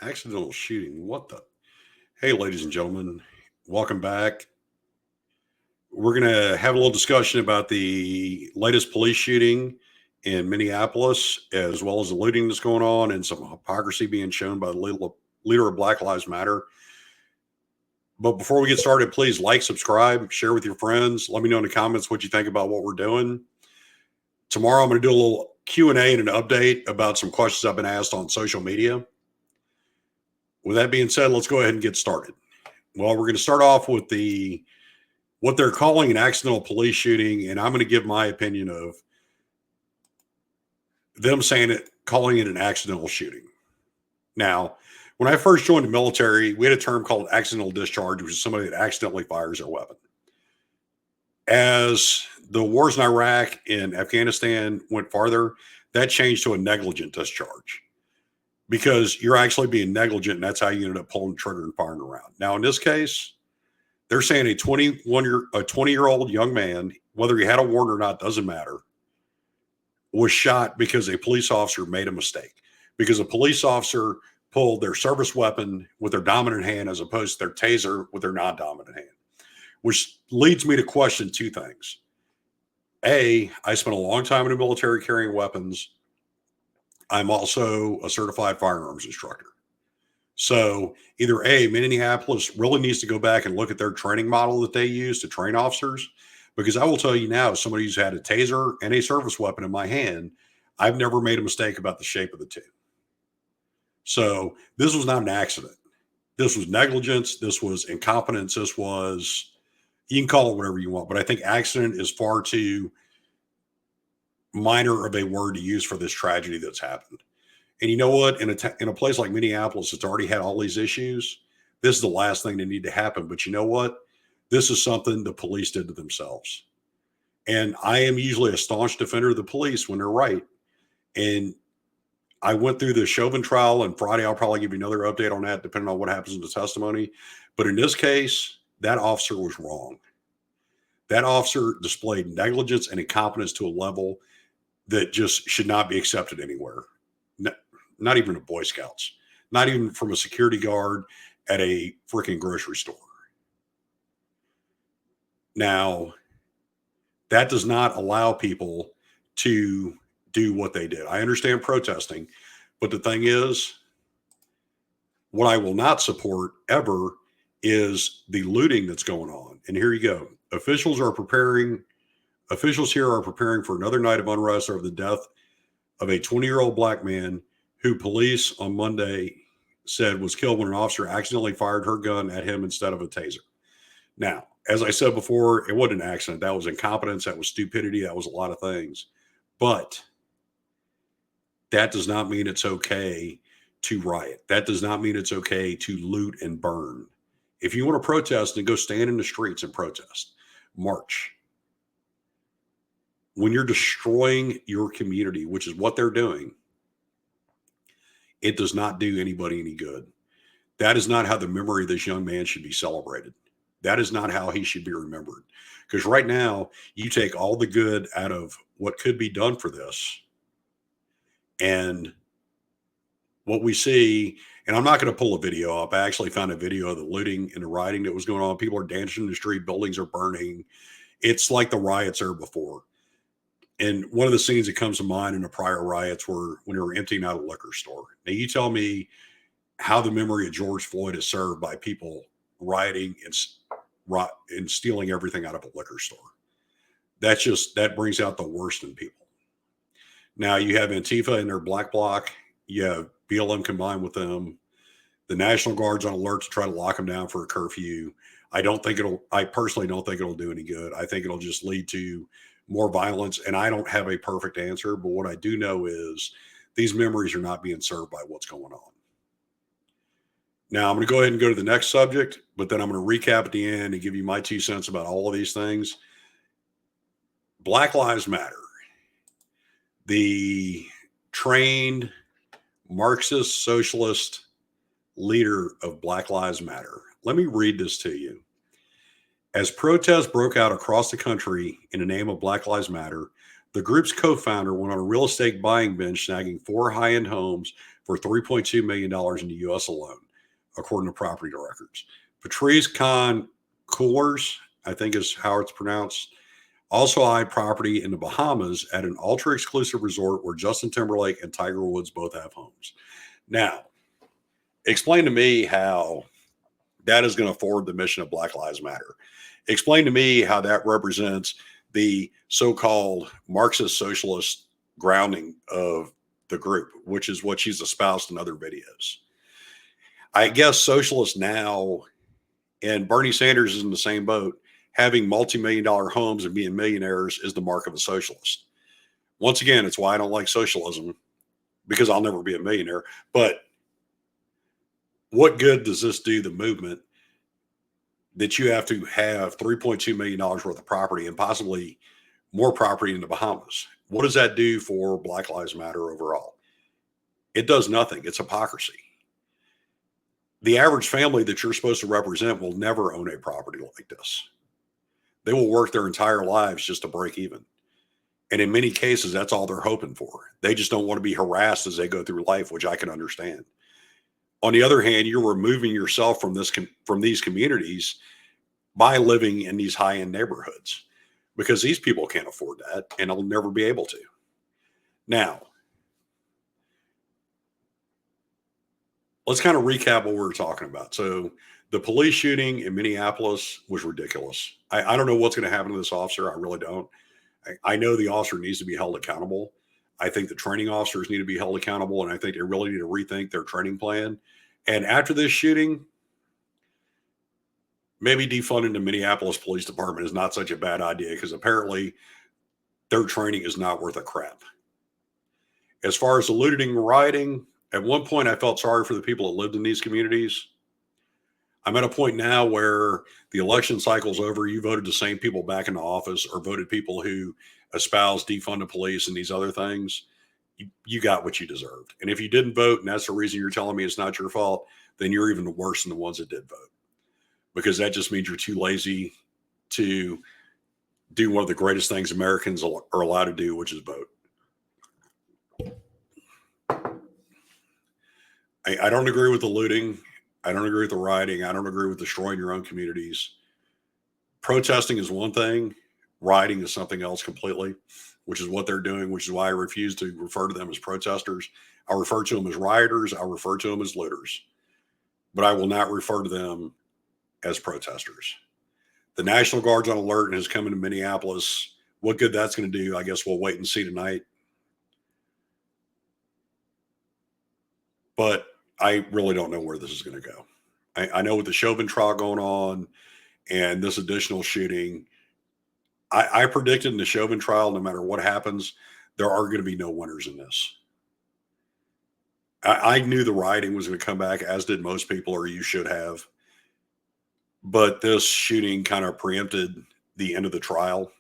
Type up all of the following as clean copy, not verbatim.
Accidental shooting. What the? Hey, ladies and gentlemen, welcome back. We're going to have a little discussion about the latest police shooting in Minneapolis, as well as the looting that's going on and some hypocrisy being shown by the leader of Black Lives Matter. But before we get started, please like, subscribe, share with your friends. Let me know in the comments what you think about what we're doing. Tomorrow, I'm going to do a little Q&A and an update about some questions I've been asked on social media. With that being said, let's go ahead and get started. Well, we're going to start off with what they're calling an accidental police shooting, and I'm going to give my opinion of them calling it an accidental shooting. Now, when I first joined the military, we had a term called accidental discharge, which is somebody that accidentally fires their weapon. As the wars in Iraq and Afghanistan went farther, that changed to a negligent discharge because you're actually being negligent, and that's how you ended up pulling the trigger and firing around. Now, in this case, they're saying a 20-year-old young man, whether he had a warrant or not, doesn't matter, was shot because a police officer made a mistake, because a police officer pulled their service weapon with their dominant hand as opposed to their taser with their non-dominant hand, which leads me to question two things. A, I spent a long time in the military carrying weapons. I'm also a certified firearms instructor. So either A, Minneapolis really needs to go back and look at their training model that they use to train officers, because I will tell you now, as somebody who's had a taser and a service weapon in my hand, I've never made a mistake about the shape of the two. So this was not an accident. This was negligence. This was incompetence. This was, you can call it whatever you want, but I think accident is far too minor of a word to use for this tragedy that's happened. And you know what? In a place like Minneapolis, it's already had all these issues. This is the last thing that need to happen. But you know what? This is something the police did to themselves. And I am usually a staunch defender of the police when they're right. And I went through the Chauvin trial, and Friday I'll probably give you another update on that, depending on what happens in the testimony. But in this case, that officer was wrong. That officer displayed negligence and incompetence to a level that just should not be accepted anywhere. Not even the Boy Scouts, not even from a security guard at a freaking grocery store. Now, that does not allow people to do what they did. I understand protesting, but the thing is, what I will not support ever is the looting that's going on. And here you go. Officials here are preparing for another night of unrest over the death of a 20-year-old black man who police on Monday said was killed when an officer accidentally fired her gun at him instead of a taser. Now, as I said before, it wasn't an accident. That was incompetence. That was stupidity. That was a lot of things. But that does not mean it's okay to riot. That does not mean it's okay to loot and burn. If you want to protest, then go stand in the streets and protest. March. When you're destroying your community, which is what they're doing, it does not do anybody any good. That is not how the memory of this young man should be celebrated. That is not how he should be remembered. Because right now, you take all the good out of what could be done for this. And what we see, and I'm not going to pull a video up. I actually found a video of the looting and the rioting that was going on. People are dancing in the street. Buildings are burning. It's like the riots there before. And one of the scenes that comes to mind in the prior riots were when they were emptying out a liquor store. Now, you tell me how the memory of George Floyd is served by people rioting and stealing everything out of a liquor store. That brings out the worst in people. Now, you have Antifa and their black bloc. You have BLM combined with them. The National Guard's on alert to try to lock them down for a curfew. I personally don't think it'll do any good. I think it'll just lead to more violence. And I don't have a perfect answer, but what I do know is these memories are not being served by what's going on. Now, I'm going to go ahead and go to the next subject, but then I'm going to recap at the end and give you my 2 cents about all of these things. Black Lives Matter. The trained Marxist socialist leader of Black Lives Matter. Let me read this to you. As protests broke out across the country in the name of Black Lives Matter, the group's co-founder went on a real estate buying binge, snagging 4 high-end homes for $3.2 million in the U.S. alone, according to property records. Patrisse Khan-Cullors, I think is how it's pronounced, also eyed property in the Bahamas at an ultra-exclusive resort where Justin Timberlake and Tiger Woods both have homes. Now, explain to me how that is going to forward the mission of Black Lives Matter. Explain to me how that represents the so-called Marxist socialist grounding of the group, which is what she's espoused in other videos. I guess socialists now, and Bernie Sanders is in the same boat, having multi-million-dollar homes and being millionaires is the mark of a socialist. Once again, it's why I don't like socialism, because I'll never be a millionaire. But what good does this do the movement that you have to have $3.2 million worth of property and possibly more property in the Bahamas? What does that do for Black Lives Matter overall? It does nothing. It's hypocrisy. The average family that you're supposed to represent will never own a property like this. They will work their entire lives just to break even. And in many cases, that's all they're hoping for. They just don't want to be harassed as they go through life, which I can understand. On the other hand, you're removing yourself from these communities by living in these high-end neighborhoods, because these people can't afford that and they'll never be able to. Now, let's kind of recap what we were talking about. So the police shooting in Minneapolis was ridiculous. I don't know what's going to happen to this officer. I really don't. I know the officer needs to be held accountable. I think the training officers need to be held accountable, and I think they really need to rethink their training plan. And after this shooting, maybe defunding the Minneapolis Police Department is not such a bad idea, because apparently their training is not worth a crap. As far as the looting and rioting, at one point I felt sorry for the people that lived in these communities. I'm at a point now where the election cycle's over. You voted the same people back into office, or voted people who espouse defund the police and these other things. You got what you deserved. And if you didn't vote, and that's the reason you're telling me it's not your fault, then you're even worse than the ones that did vote, because that just means you're too lazy to do one of the greatest things Americans are allowed to do, which is vote. I don't agree with the looting. I don't agree with the rioting. I don't agree with destroying your own communities. Protesting is one thing. Rioting is something else completely, which is what they're doing, which is why I refuse to refer to them as protesters. I refer to them as rioters. I refer to them as looters. But I will not refer to them as protesters. The National Guard's on alert and has come into Minneapolis. What good that's going to do, I guess we'll wait and see tonight. But I really don't know where this is going to go. I know with the Chauvin trial going on and this additional shooting, I predicted in the Chauvin trial, no matter what happens, there are going to be no winners in this. I knew the rioting was going to come back, as did most people, or you should have. But this shooting kind of preempted the end of the trial.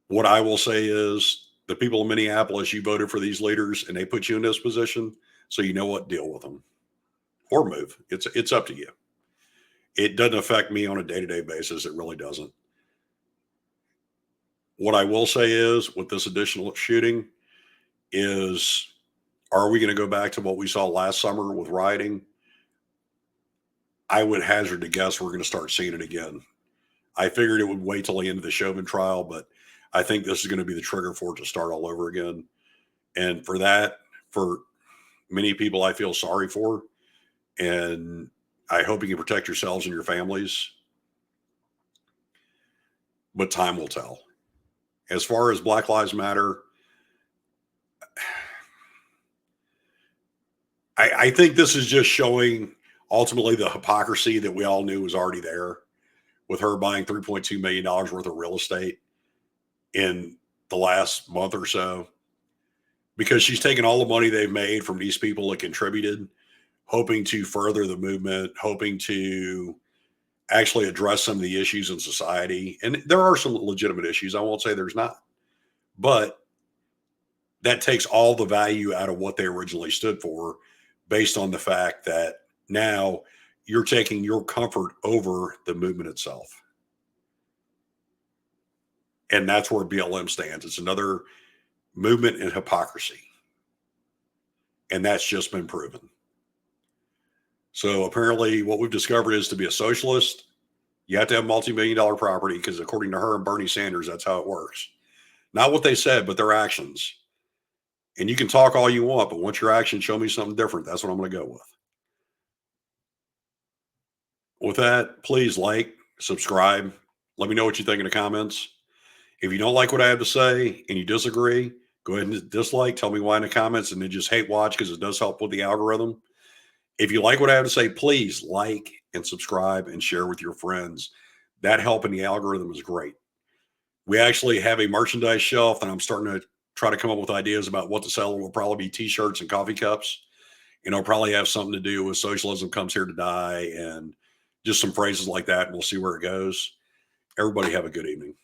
What I will say is, the people in Minneapolis, you voted for these leaders and they put you in this position. So you know what, deal with them or move. It's up to you. It doesn't affect me on a day-to-day basis. It really doesn't. What I will say is, with this additional shooting, is, are we going to go back to what we saw last summer with rioting? I would hazard to guess we're going to start seeing it again. I figured it would wait till the end of the Chauvin trial, but I think this is going to be the trigger for it to start all over again. And for that, for many people, I feel sorry for, and I hope you can protect yourselves and your families, but time will tell. As far as Black Lives Matter, I think this is just showing ultimately the hypocrisy that we all knew was already there, with her buying $3.2 million worth of real estate in the last month or so, because she's taken all the money they've made from these people that contributed, hoping to further the movement, hoping to actually address some of the issues in society. And there are some legitimate issues. I won't say there's not, but that takes all the value out of what they originally stood for, based on the fact that now you're taking your comfort over the movement itself. And that's where BLM stands. It's another movement in hypocrisy. And that's just been proven. So apparently what we've discovered is to be a socialist, you have to have multi-million-dollar property because according to her and Bernie Sanders, that's how it works. Not what they said, but their actions. And you can talk all you want, but once your actions show me something different, that's what I'm going to go with. With that, please like, subscribe. Let me know what you think in the comments. If you don't like what I have to say and you disagree, go ahead and dislike. Tell me why in the comments, and then just hate watch because it does help with the algorithm. If you like what I have to say, please like and subscribe and share with your friends. That help in the algorithm is great. We actually have a merchandise shelf, and I'm starting to try to come up with ideas about what to sell. It will probably be t-shirts and coffee cups. And it'll probably have something to do with socialism comes here to die and just some phrases like that. And we'll see where it goes. Everybody have a good evening.